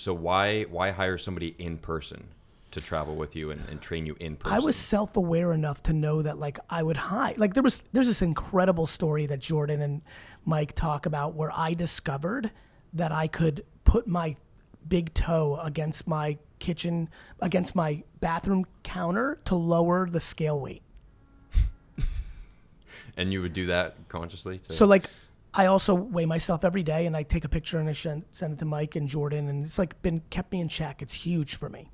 So why hire somebody in person to travel with you and train you in person? I was self-aware enough to know that like I would hide. Like there's this incredible story that Jordan and Mike talk about where I discovered that I could put my big toe against my bathroom counter to lower the scale weight. And you would do that consciously? So like I also weigh myself every day and I take a picture and I send it to Mike and Jordan, and it's like kept me in check. It's huge for me.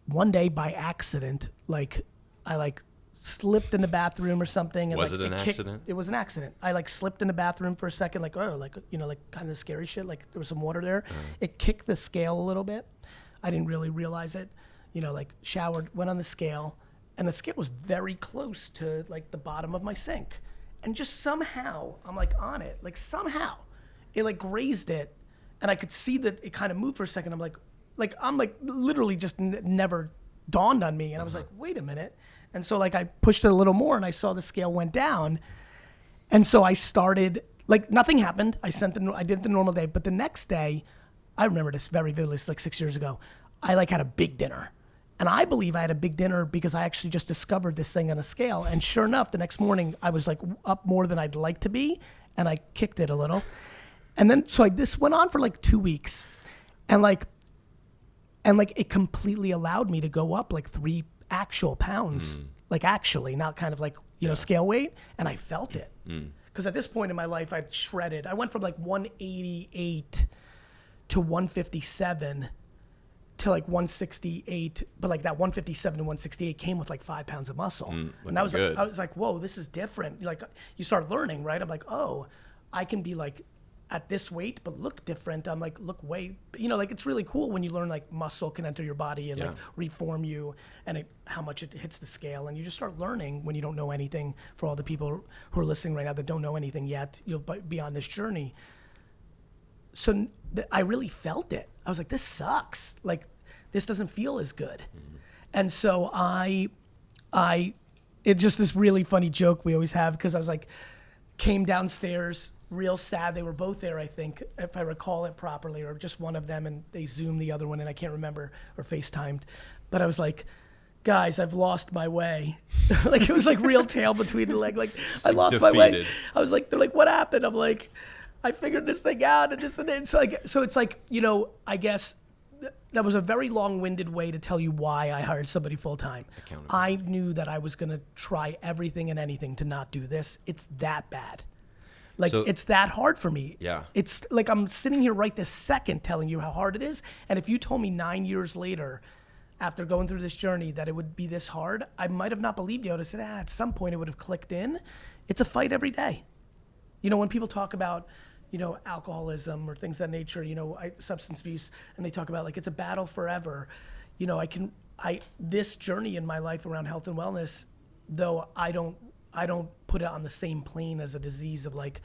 One day by accident, like I slipped in the bathroom or something. And was it an accident? It was an accident. I slipped in the bathroom for a second, kind of scary shit. Like there was some water there. It kicked the scale a little bit. I didn't really realize it. Showered, went on the scale, and the scale was very close to like the bottom of my sink. And just somehow, I'm like on it. Like somehow, it like grazed it, and I could see that it kind of moved for a second. I'm like literally just never dawned on me, and I was like, wait a minute. And so like I pushed it a little more, and I saw the scale went down, and so I started like nothing happened. I did the normal day, but the next day, I remember this very vividly. It's like 6 years ago. I like had a big dinner. And I believe I had a big dinner because I actually just discovered this thing on a scale. And sure enough, the next morning I was like up more than I'd like to be, and I kicked it a little. And then so this went on for like 2 weeks, and it completely allowed me to go up like 3 actual pounds, like actually, not kind of like scale weight, and I felt it. Because at this point in my life, I'd shredded. I went from like 188 to 157 to like 168, but like that 157 to 168 came with like 5 pounds of muscle. And I was like, whoa, this is different. Like you start learning, right? I'm like, oh, I can be like at this weight, but look different. I'm like, look way, like it's really cool when you learn like muscle can enter your body and like reform you, and how much it hits the scale. And you just start learning when you don't know anything. For all the people who are listening right now that don't know anything yet, you'll be on this journey. So I really felt it. I was like, this sucks. Like, this doesn't feel as good. And so it's just this really funny joke we always have, because I was like, came downstairs, real sad. They were both there, I think, if I recall it properly, or just one of them, and they Zoomed the other one, and I can't remember, or FaceTimed. But I was like, guys, I've lost my way. Like, it was like real tail between the leg. Like, I lost my way. I was like, they're like, what happened? I'm like, I figured this thing out, and this and that. So it's like, I guess that was a very long-winded way to tell you why I hired somebody full-time. I knew that I was going to try everything and anything to not do this. It's that bad. Like, it's that hard for me. Yeah. It's like I'm sitting here right this second telling you how hard it is. And if you told me 9 years later, after going through this journey, that it would be this hard, I might have not believed you. I would have said, at some point it would have clicked in. It's a fight every day. When people talk about alcoholism or things of that nature, substance abuse, and they talk about like, it's a battle forever. This journey in my life around health and wellness, though I don't put it on the same plane as a disease of like,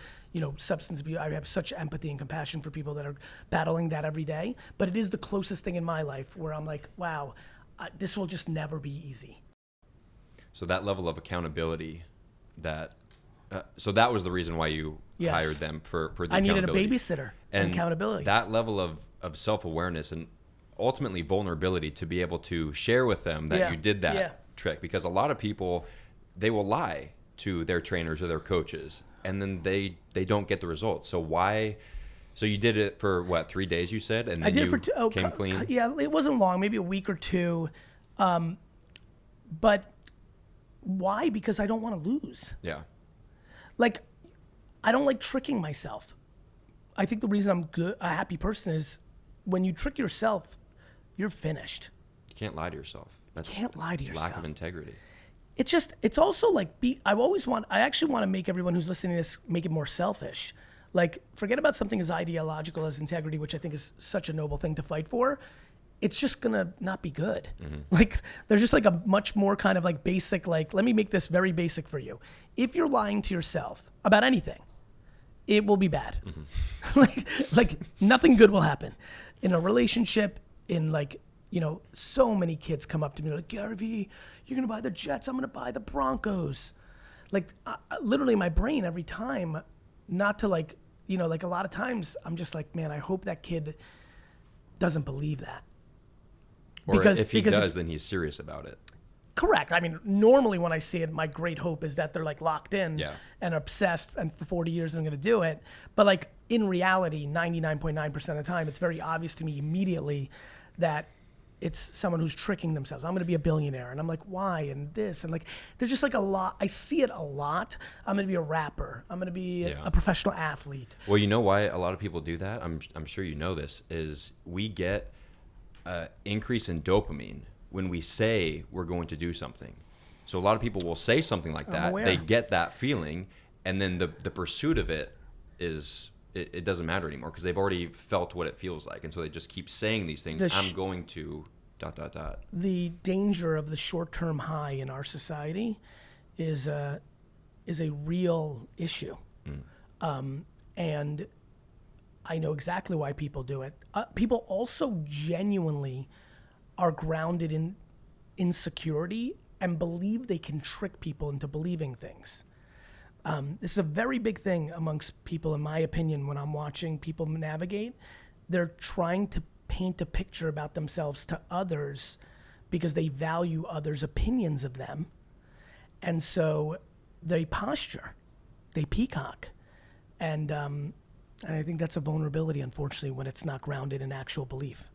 substance abuse. I have such empathy and compassion for people that are battling that every day, but it is the closest thing in my life where I'm like, wow, this will just never be easy. So that level of accountability, so that was the reason why you hired them for the accountability. I needed a babysitter and accountability. That level of self-awareness and ultimately vulnerability to be able to share with them that you did that trick, because a lot of people, they will lie to their trainers or their coaches, and then they don't get the results. So why? So you did it for what, 3 days you said, and then I did it for came clean? Yeah, it wasn't long, maybe a week or two. But why? Because I don't want to lose. Yeah. Like, I don't like tricking myself. I think the reason I'm a happy person is when you trick yourself, you're finished. You can't lie to yourself. You can't lie to yourself. Lack of integrity. it's also like, I actually want to make everyone who's listening to this, make it more selfish. Like, forget about something as ideological as integrity, which I think is such a noble thing to fight for. It's just gonna not be good. Mm-hmm. Like, there's just like a much more kind of like basic, like, let me make this very basic for you. If you're lying to yourself about anything, it will be bad. Mm-hmm. like nothing good will happen in a relationship. In like, you know, so many kids come up to me like, Gary Vee, you're gonna buy the Jets, I'm gonna buy the Broncos. Like, literally my brain every time, not to like, you know, like a lot of times I'm just like, man, I hope that kid doesn't believe that. Or if he because does, then he's serious about it. Correct. I mean, normally when I see it, my great hope is that they're like locked in Yeah. and obsessed, and for 40 years I'm going to do it. But like in reality, 99.9% of the time, it's very obvious to me immediately that it's someone who's tricking themselves. I'm going to be a billionaire, and I'm like, why? And this, and like, there's just like a lot. I see it a lot. I'm going to be a rapper. I'm going to be Yeah. a professional athlete. Well, you know why a lot of people do that? I'm sure you know this, is we get an increase in dopamine when we say we're going to do something. So a lot of people will say something like that. aware. They get that feeling, and then the pursuit of it is, it doesn't matter anymore because they've already felt what it feels like. And so they just keep saying these things. I'm going to ... The danger of the short-term high in our society is a real issue. And I know exactly why people do it. People also genuinely are grounded in insecurity and believe they can trick people into believing things. This is a very big thing amongst people, in my opinion, when I'm watching people navigate. They're trying to paint a picture about themselves to others because they value others' opinions of them. And so they posture, they peacock. And I think that's a vulnerability, unfortunately, when it's not grounded in actual belief.